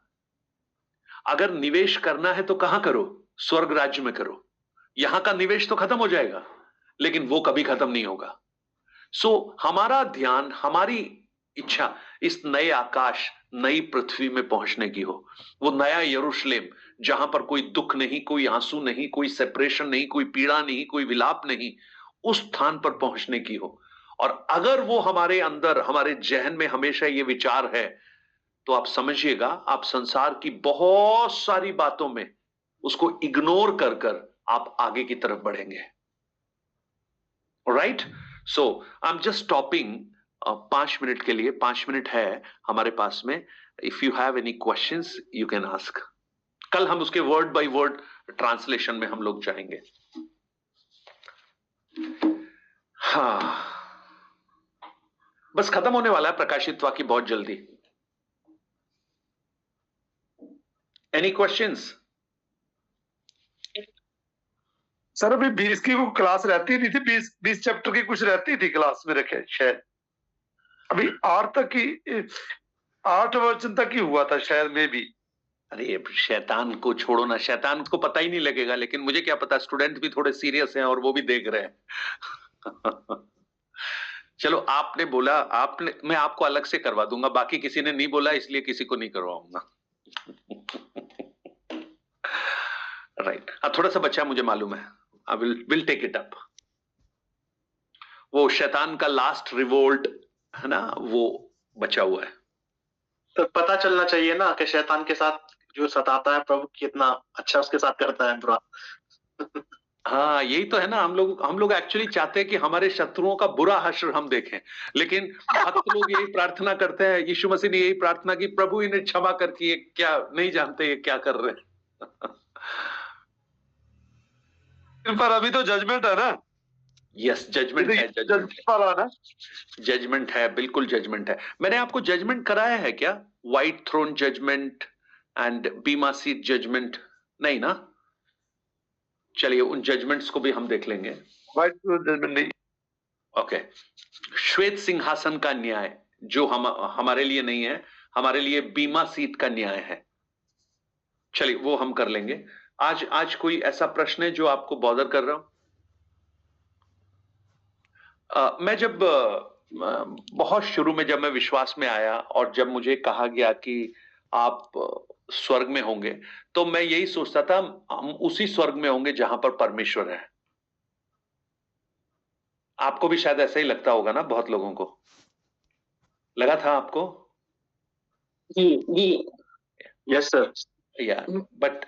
अगर निवेश करना है तो कहां करो? स्वर्ग राज्य में करो। यहां का निवेश तो खत्म हो जाएगा, लेकिन वो कभी खत्म नहीं होगा। हमारा ध्यान, हमारी इच्छा इस नए आकाश, नई पृथ्वी में पहुंचने की हो, वो नया यरूशलेम जहां पर कोई दुख नहीं, कोई आंसू नहीं, कोई सेपरेशन नहीं, कोई पीड़ा नहीं, कोई विलाप नहीं, उस स्थान पर पहुंचने की हो। और अगर वो हमारे अंदर, हमारे जहन में हमेशा ये विचार है, तो आप समझिएगा आप संसार की बहुत सारी बातों में उसको इग्नोर कर कर आप आगे की तरफ बढ़ेंगे। Right? So I am just stopping 5 minute के लिए, 5 मिनट है हमारे पास में। If you have any questions you can ask. कल हम उसके वर्ड बाय वर्ड ट्रांसलेशन में हम लोग जाएंगे। हाँ, बस खत्म होने वाला है प्रकाशित वाक्य बहुत जल्दी। Any questions? सर अभी 20 की वो क्लास रहती नहीं थी, 20 चैप्टर की कुछ रहती थी क्लास में रखे शायद, अभी 8 वचन तक ही हुआ था शायद में भी। अरे शैतान को छोड़ो ना, शैतान को पता ही नहीं लगेगा, लेकिन मुझे क्या पता, स्टूडेंट भी थोड़े सीरियस हैं और वो भी देख रहे हैं। चलो आपने बोला, आपने, मैं आपको अलग से करवा दूंगा, बाकी किसी ने नहीं बोला इसलिए किसी को नहीं करवाऊंगा। राइट, थोड़ा सा बच्चा मुझे मालूम है, I will take it up. वो शैतान का लास्ट रिवोल्ट है ना, वो बचा हुआ है। तो पता चलना चाहिए ना कि शैतान के साथ जो सताता है प्रभु कितना अच्छा उसके साथ करता है बुरा। हाँ यही तो है ना, हम लोग एक्चुअली चाहते हैं कि हमारे शत्रुओं का बुरा हश्र हम देखें, लेकिन भक्त लोग यही प्रार्थना करते हैं, यीशु मसीह ने यही प्रार्थना की, प्रभु इन्हें क्षमा करके, क्या नहीं जानते ये क्या कर रहे हैं। पर अभी तो जजमेंट है ना। यस, जजमेंट है, जजमेंट है, बिल्कुल जजमेंट है। मैंने आपको जजमेंट कराया है क्या? व्हाइट थ्रोन जजमेंट एंड बीमा सीट जजमेंट नहीं ना? चलिए उन जजमेंट्स को भी हम देख लेंगे। व्हाइट थ्रोन जजमेंट नहीं, ओके। श्वेत सिंहासन का न्याय जो हमारे लिए नहीं है, हमारे लिए बीमा सीट का न्याय है। चलिए वो हम कर लेंगे। आज कोई ऐसा प्रश्न है जो आपको बॉदर कर रहा हूं? मैं जब बहुत शुरू में जब मैं विश्वास में आया और जब मुझे कहा गया कि आप स्वर्ग में होंगे, तो मैं यही सोचता था हम उसी स्वर्ग में होंगे जहां पर परमेश्वर है। आपको भी शायद ऐसा ही लगता होगा ना, बहुत लोगों को लगा था आपको? जी यस सर। या but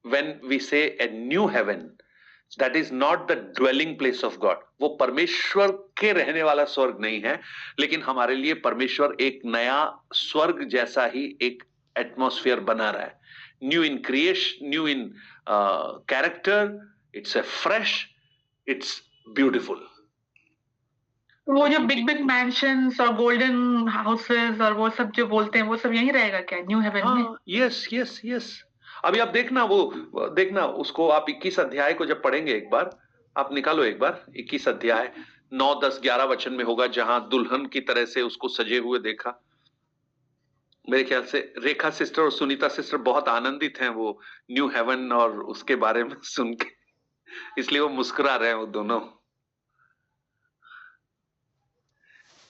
when we say a new heaven, that is not the dwelling place of God. वो परमेश्वर के रहने वाला स्वर्ग नहीं है, लेकिन हमारे लिए परमेश्वर एक नया स्वर्ग जैसा ही एक एटमॉस्फेयर बना रहा है। New in creation, new in character, it's a fresh, it's beautiful. वो जो बिग बिग मैंशंस और गोल्डन हाउसेस और वो सब जो बोलते हैं, वो सब यही रहेगा क्या न्यू हेवन में? Yes yes yes. अभी आप देखना, वो देखना उसको, आप 21 अध्याय को जब पढ़ेंगे, एक बार आप निकालो, एक बार 21 अध्याय 9, 10, 11 वचन में होगा, जहां दुल्हन की तरह से उसको सजे हुए देखा। मेरे ख्याल से रेखा सिस्टर और सुनीता सिस्टर बहुत आनंदित हैं वो न्यू हेवन और उसके बारे में सुन के, इसलिए वो मुस्कुरा रहे हैं वो दोनों।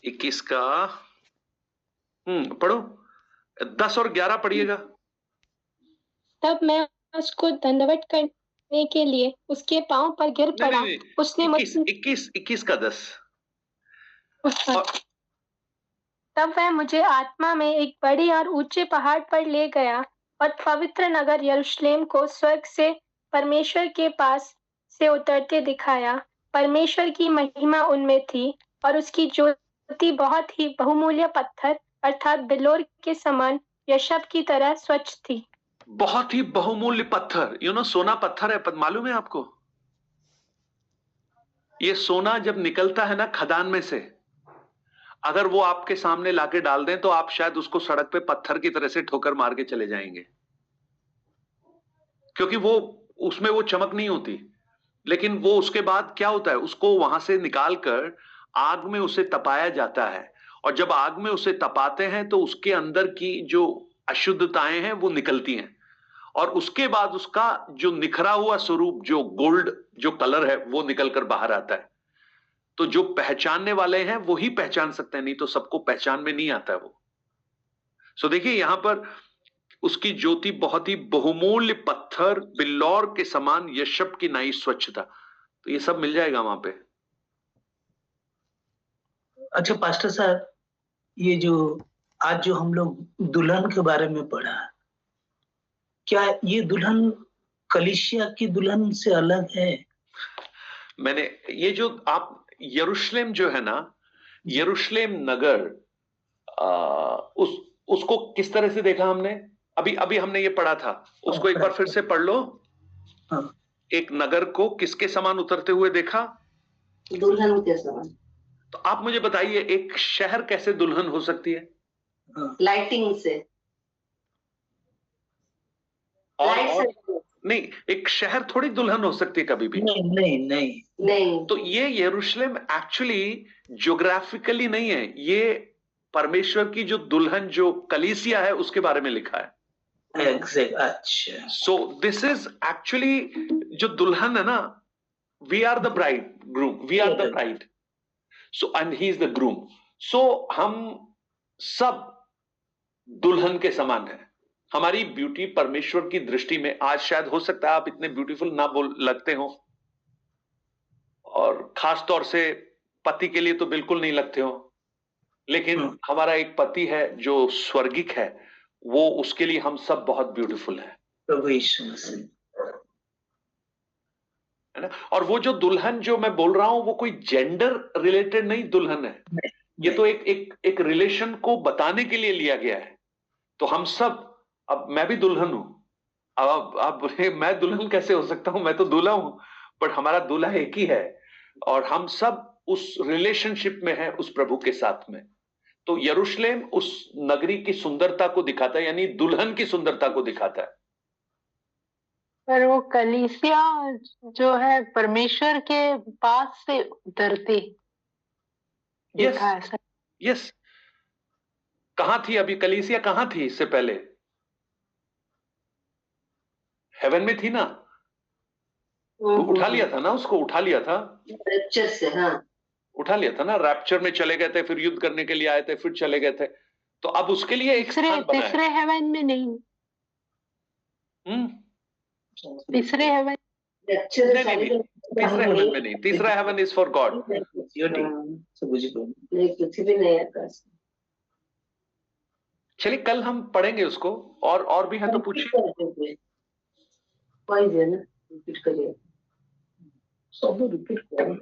21 का पढ़ो, 10 और 11 पढ़िएगा। तब मैं उसको दंडवत करने के लिए उसके पांव पर गिर पड़ा। उसने मुझसे 21 का 10। तब वह मुझे आत्मा में एक बड़ी और ऊंचे पहाड़ पर ले गया और पवित्र नगर यरूशलेम को स्वर्ग से परमेश्वर के पास से उतरते दिखाया। परमेश्वर की महिमा उनमें थी और उसकी ज्योति बहुत ही बहुमूल्य पत्थर अर्थात बिलोर के समान यशब की तरह स्वच्छ थी। बहुत ही बहुमूल्य पत्थर, सोना पत्थर है, मालूम है आपको? ये सोना जब निकलता है ना खदान में से, अगर वो आपके सामने लाके डाल दें तो आप शायद उसको सड़क पे पत्थर की तरह से ठोकर मार के चले जाएंगे, क्योंकि वो उसमें वो चमक नहीं होती। लेकिन वो उसके बाद क्या होता है, उसको वहां से निकालकर आग में उसे तपाया जाता है, और जब आग में उसे तपाते हैं तो उसके अंदर की जो अशुद्धताएं हैं वो निकलती हैं, और उसके बाद उसका जो निखरा हुआ स्वरूप, जो गोल्ड जो कलर है, वो निकलकर बाहर आता है। तो जो पहचानने वाले हैं वो ही पहचान सकते हैं, नहीं तो सबको पहचान में नहीं आता है वो। सो देखिए यहां पर उसकी ज्योति बहुत ही बहुमूल्य पत्थर बिल्लौर के समान यशब की नाई स्वच्छता, तो ये सब मिल जाएगा वहां पे। अच्छा पास्टर साहब, ये जो आज जो हम लोग दुल्हन के बारे में पढ़ा, क्या ये दुल्हन कलीसिया की दुल्हन से अलग है? मैंने ये जो आप यरूशलेम जो है ना, यरूशलेम नगर, उसको किस तरह से देखा हमने? अभी हमने ये पढ़ा था, उसको एक बार फिर से पढ़ लो। एक नगर को किसके समान उतरते हुए देखा? दुल्हन के समान। तो आप मुझे बताइए, एक शहर कैसे दुल्हन हो सकती है? लाइटिंग से। और Right, नहीं, एक शहर थोड़ी दुल्हन हो सकती है कभी भी। नहीं नहीं नहीं नहीं तो ये यरूशलेम एक्चुअली ज्योग्राफिकली नहीं है, ये परमेश्वर की जो दुल्हन जो कलीसिया है उसके बारे में लिखा है। एग्जैक्ट। अच्छा सो दिस इज एक्चुअली जो दुल्हन है ना, we are the bride groom, we are the bride, so and he is the groom. So हम सब दुल्हन के समान है। हमारी ब्यूटी परमेश्वर की दृष्टि में, आज शायद हो सकता है आप इतने ब्यूटीफुल ना बोल लगते हो, और खास तौर से पति के लिए तो बिल्कुल नहीं लगते हो, लेकिन हमारा एक पति है जो स्वर्गिक है, वो उसके लिए हम सब बहुत ब्यूटीफुल है, प्रभु यीशु मसीह। है ना। और वो जो दुल्हन जो मैं बोल रहा हूं वो कोई जेंडर रिलेटेड नहीं दुल्हन है, ये तो एक रिलेशन को बताने के लिए लिया गया है। तो हम सब, अब मैं भी दुल्हन हूं, अब मैं दुल्हन कैसे हो सकता हूं, मैं तो दूल्हा हूं, बट हमारा दूल्हा एक ही है, और हम सब उस रिलेशनशिप में है उस प्रभु के साथ में। तो यरूशलेम उस नगरी की सुंदरता को दिखाता है, यानी दुल्हन की सुंदरता को दिखाता है। पर वो कलीसिया जो है परमेश्वर के पास से उतरती देखा है सर। यस, कहां थी अभी कलीसिया, कहां थी इससे पहले? हेवन में थी ना, उठा लिया था ना उसको, उठा लिया था रैप्चर से, हाँ उठा लिया था ना, रैप्चर में चले गए थे, फिर युद्ध करने के लिए आए थे, फिर चले गए थे। तो अब उसके लिए एक स्थान बना है। तीसरे हेवन में नहीं, तीसरे हेवन नहीं, तीसरे हेवन में नहीं, तीसरा हेवन इज फॉर गॉड। पृथ्वी नहीं आकाश। चलिए कल हम पढ़ेंगे उसको, और भी है तो पूछिए।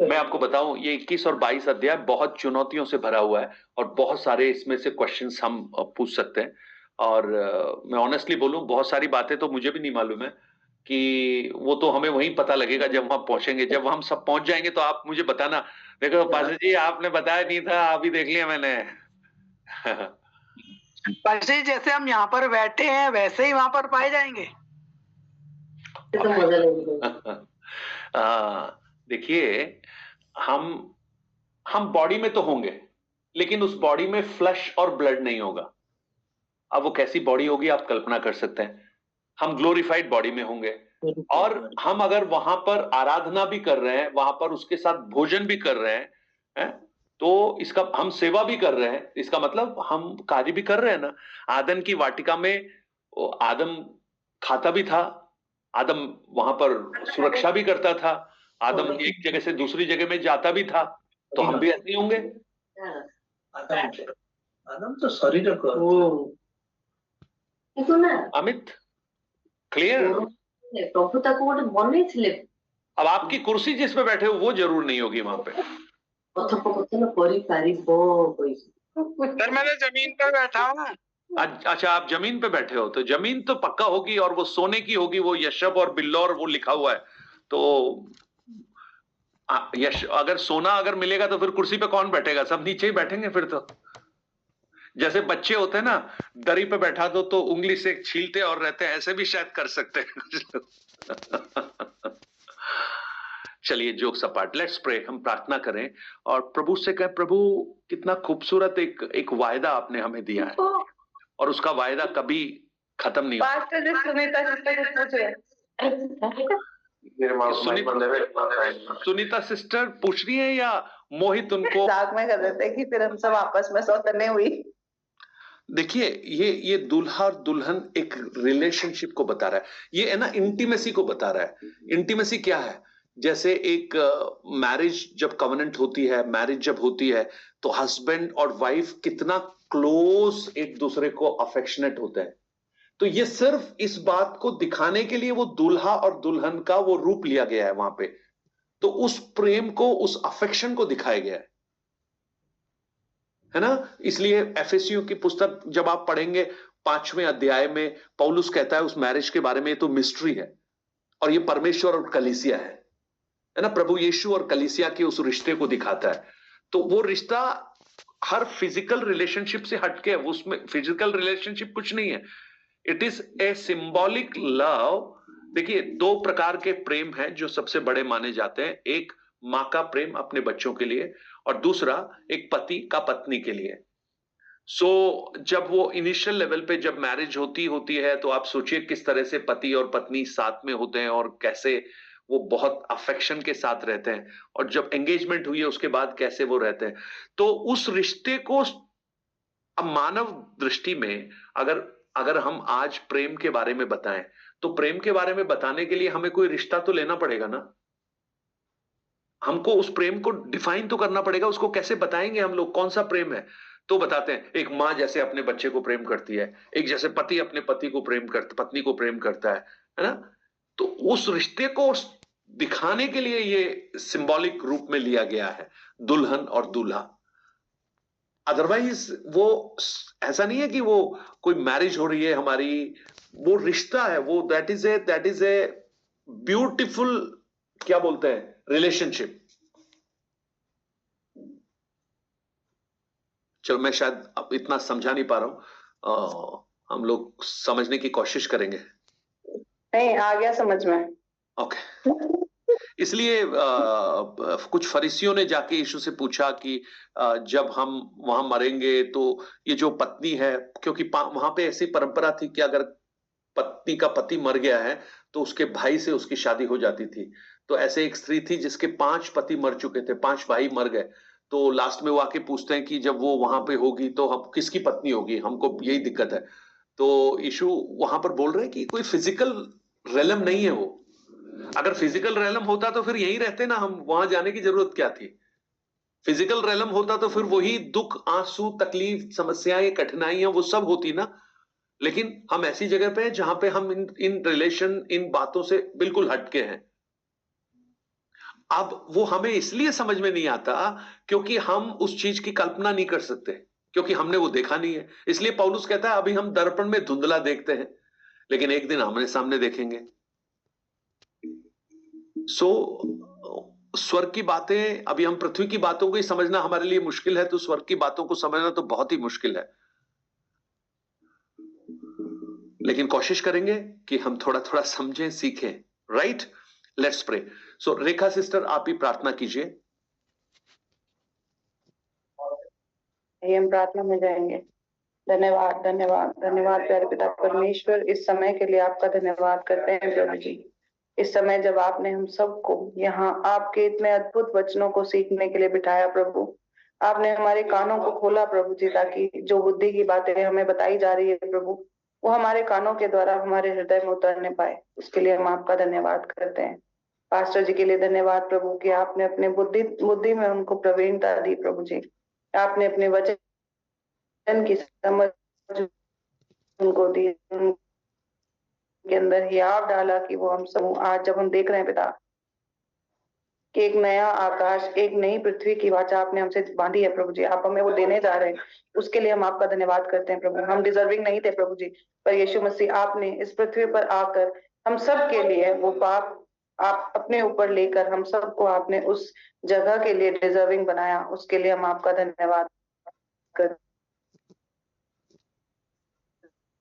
मैं आपको बताऊं, ये 21 और 22 अध्याय बहुत चुनौतियों से भरा हुआ है, और बहुत सारे इसमें से क्वेश्चंस हम पूछ सकते हैं। और मैं ऑनेस्टली बोलूं, बहुत सारी बातें तो मुझे भी नहीं मालूम है, कि वो तो हमें वहीं पता लगेगा जब वहां पहुंचेंगे। जब हम सब पहुंच जाएंगे तो आप मुझे बताना, देखो पास्टर जी आपने बताया नहीं था, अभी देख लिया मैंने। पास्टर जी जैसे हम यहाँ पर बैठे हैं वैसे ही वहां पर पाए जाएंगे। देखिए, हम बॉडी में तो होंगे, लेकिन उस बॉडी में फ्लैश और ब्लड नहीं होगा। अब वो कैसी बॉडी होगी आप कल्पना कर सकते हैं। हम ग्लोरीफाइड बॉडी में होंगे, और हम अगर वहां पर आराधना भी कर रहे हैं, वहां पर उसके साथ भोजन भी कर रहे हैं, तो इसका हम सेवा भी कर रहे हैं, इसका मतलब हम कार्य भी कर रहे हैं ना। आदम की वाटिका में आदम खाता भी था, आदम वहां पर सुरक्षा भी करता था, आदम एक जगह से दूसरी जगह में जाता भी था, तो हम भी ऐसे ही होंगे। आदम तो शरीर को अमित क्लियर। अब आपकी कुर्सी जिसमें बैठे हो वो जरूर नहीं होगी वहां पे। सर मैं तो जमीन पर बैठा हूँ। अच्छा, आप जमीन पे बैठे हो, तो जमीन तो पक्का होगी, और वो सोने की होगी, वो यशब और बिल्लौर वो लिखा हुआ है। तो अगर सोना अगर मिलेगा तो फिर कुर्सी पे कौन बैठेगा? सब नीचे ही बैठेंगे फिर तो। जैसे बच्चे होते हैं ना, दरी पे बैठा दो तो उंगली से छीलते और रहते हैं, ऐसे भी शायद कर सकते हैं। चलिए जोक सपाट, लेट्स प्रे, हम प्रार्थना करें और प्रभु से कहें, प्रभु कितना खूबसूरत एक वायदा आपने हमें दिया है, और उसका वायदा कभी खत्म नहीं होगा। सुनीता सिस्टर पूछ रही है या मोहित उनको मजाक में कर रहे थे कि फिर हम सब आपस में सौतने हुई। देखिए, ये दूल्हा और दुल्हन एक रिलेशनशिप को बता रहा है, ये है ना इंटीमेसी को बता रहा है। इंटीमेसी क्या है? जैसे एक मैरिज जब कवेनेंट होती है, मैरिज जब होती है, तो हस्बैंड और वाइफ कितना क्लोज एक दूसरे को अफेक्शनेट होते हैं। तो ये सिर्फ इस बात को दिखाने के लिए वो दूल्हा और दुल्हन का वो रूप लिया गया है वहां पे, तो उस प्रेम को, उस अफेक्शन को दिखाया गया है ना। इसलिए एफेसियों की पुस्तक जब आप पढ़ेंगे 5वें अध्याय में पौलुस कहता है उस मैरिज के बारे में, ये तो मिस्ट्री है, और ये परमेश्वर और कलीसिया है ना। प्रभु यीशु और कलीसिया के उस रिश्ते को दिखाता है। तो वो रिश्ता हर फिजिकल रिलेशनशिप से हटके है, उसमें फिजिकल रिलेशनशिप कुछ नहीं है। It is a symbolic love. देखिए, दो प्रकार के प्रेम हैं जो सबसे बड़े माने जाते हैं। एक माँ का प्रेम अपने बच्चों के लिए, और दूसरा एक पति का पत्नी के लिए। जब वो इनिशियल लेवल पे जब मैरिज होती है तो आप सोचिए किस तरह से पति और पत्नी साथ में होते हैं और कैसे वो बहुत अफेक्शन के साथ रहते हैं, और जब एंगेजमेंट हुई है उसके बाद कैसे वो रहते हैं। तो उस रिश्ते को अब मानव दृष्टि में अगर हम आज प्रेम के बारे में बताएं, तो प्रेम के बारे में बताने के लिए हमें कोई रिश्ता तो लेना पड़ेगा ना। हमको उस प्रेम को डिफाइन तो करना पड़ेगा। उसको कैसे बताएंगे हम लोग, कौन सा प्रेम है? तो बताते हैं, एक माँ जैसे अपने बच्चे को प्रेम करती है, एक जैसे पति अपने पत्नी को प्रेम करता है ना। तो उस रिश्ते को दिखाने के लिए ये सिंबॉलिक रूप में लिया गया है, दुल्हन और दूल्हा। अदरवाइज वो ऐसा नहीं है कि वो कोई मैरिज हो रही है हमारी, वो रिश्ता है, वो दैट इज ए ब्यूटीफुल, क्या बोलते हैं, रिलेशनशिप। चलो, मैं शायद अब इतना समझा नहीं पा रहा हूं, हम लोग समझने की कोशिश करेंगे। नहीं, आ गया समझ में। ओके। इसलिए कुछ फरीसियों ने जाके यीशु से पूछा कि जब हम वहां मरेंगे तो ये जो पत्नी है, क्योंकि वहां पे ऐसी परंपरा थी कि अगर पत्नी का पति मर गया है तो उसके भाई से उसकी शादी हो जाती थी। तो ऐसे एक स्त्री थी जिसके 5 पति मर चुके थे, 5 भाई मर गए। तो लास्ट में वो आके पूछते हैं कि जब वो वहां पे होगी तो हम किसकी पत्नी होगी, हमको यही दिक्कत है। तो यीशु वहां पर बोल रहे हैं कि कोई फिजिकल रेलम नहीं है वो। अगर फिजिकल रेलम होता तो फिर यहीं रहते ना, हम वहां जाने की जरूरत क्या थी? फिजिकल रेलम होता तो फिर वही दुख, आंसू, तकलीफ, समस्याएं, कठिनाइयां वो सब होती ना। लेकिन हम ऐसी जगह पे हैं जहां पे हम इन रिलेशन, इन बातों से बिल्कुल हटके हैं। अब वो हमें इसलिए समझ में नहीं आता क्योंकि हम उस चीज की कल्पना नहीं कर सकते, क्योंकि हमने वो देखा नहीं है। इसलिए पौलुस कहता है, अभी हम दर्पण में धुंधला देखते हैं, लेकिन एक दिन आमने सामने देखेंगे। स्वर्ग की बातें, अभी हम पृथ्वी की बातों को ही समझना हमारे लिए मुश्किल है, तो स्वर्ग की बातों को समझना तो बहुत ही मुश्किल है। लेकिन कोशिश करेंगे कि हम थोड़ा थोड़ा समझें, सीखें। Right, let's pray. Rekha sister, आप ही प्रार्थना कीजिए। हम प्रार्थना में जाएंगे। धन्यवाद धन्यवाद धन्यवाद प्यारे पिता परमेश्वर, इस समय के लिए आपका धन्यवाद करते हैं प्रभु जी। इस समय जब आपने हम सबको यहाँ आपके इतने अद्भुत वचनों को सीखने के लिए बिठाया प्रभु, आपने हमारे कानों को खोला प्रभु जी, ताकि जो बुद्धि की बातें हमें बताई जा रही है प्रभु, वो हमारे कानों के द्वारा हमारे हृदय में उतरने पाए। उसके लिए हम आपका धन्यवाद करते हैं। पास्टर जी के लिए धन्यवाद प्रभु कि आपने अपने बुद्धि में उनको प्रवीणता दी प्रभु जी। आपने अपने वचन की समझ उनको दी, के अंदर ही आप डाला कि वो हम सब आज जब हम देख रहे हैं पिता कि एक नया आकाश, एक नई पृथ्वी की वाचा आपने हमसे बांधी है प्रभु जी, आप हमें वो देने जा रहे हैं। उसके लिए हम आपका धन्यवाद करते हैं प्रभु। हम डिजर्विंग नहीं थे प्रभु जी, पर यीशु मसीह आपने इस पृथ्वी पर आकर हम सब के लिए वो पाप आप अपने ऊपर लेकर हम सबको आपने उस जगह के लिए डिजर्विंग बनाया। उसके लिए हम आपका धन्यवाद करते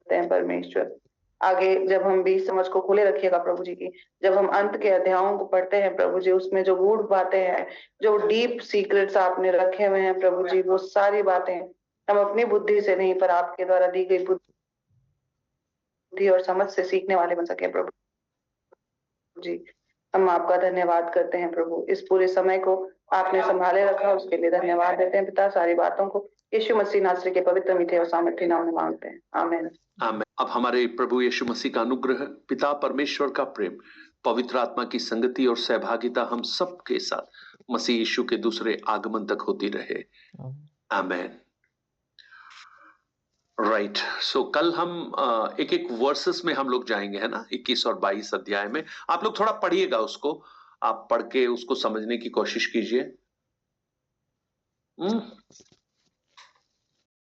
हैं परमेश्वर। आगे जब हम भी समझ को खुले रखिएगा प्रभु जी की, जब हम अंत के अध्यायों को पढ़ते हैं प्रभु जी, उसमें जो गूढ़ बातें हैं, जो डीप सीक्रेट्स आपने रखे हुए हैं प्रभु जी, वो सारी बातें हम अपनी बुद्धि से नहीं पर आपके द्वारा दी गई बुद्धि और समझ से सीखने वाले बन सके प्रभु जी। हम आपका धन्यवाद करते हैं प्रभु। इस पूरे समय को आपने संभाले रखा, उसके लिए धन्यवाद देते हैं पिता। सारी बातों को यीशु मसीह नासरी के पवित्र मीठे और सामर्थ्य नाम में मांगते हैं, आमीन। आमीन। अब हमारे प्रभु यीशु मसीह का अनुग्रह, पिता परमेश्वर का प्रेम, पवित्र आत्मा की संगति और सहभागिता हम सब के साथ मसीह यीशु के दूसरे आगमन तक होती रहे, आमीन। राइट, सो कल हम एक एक वर्सेस में हम लोग जाएंगे, है ना, 21 और 22 अध्याय में। आप लोग थोड़ा पढ़िएगा उसको, आप पढ़ के उसको समझने की कोशिश कीजिए।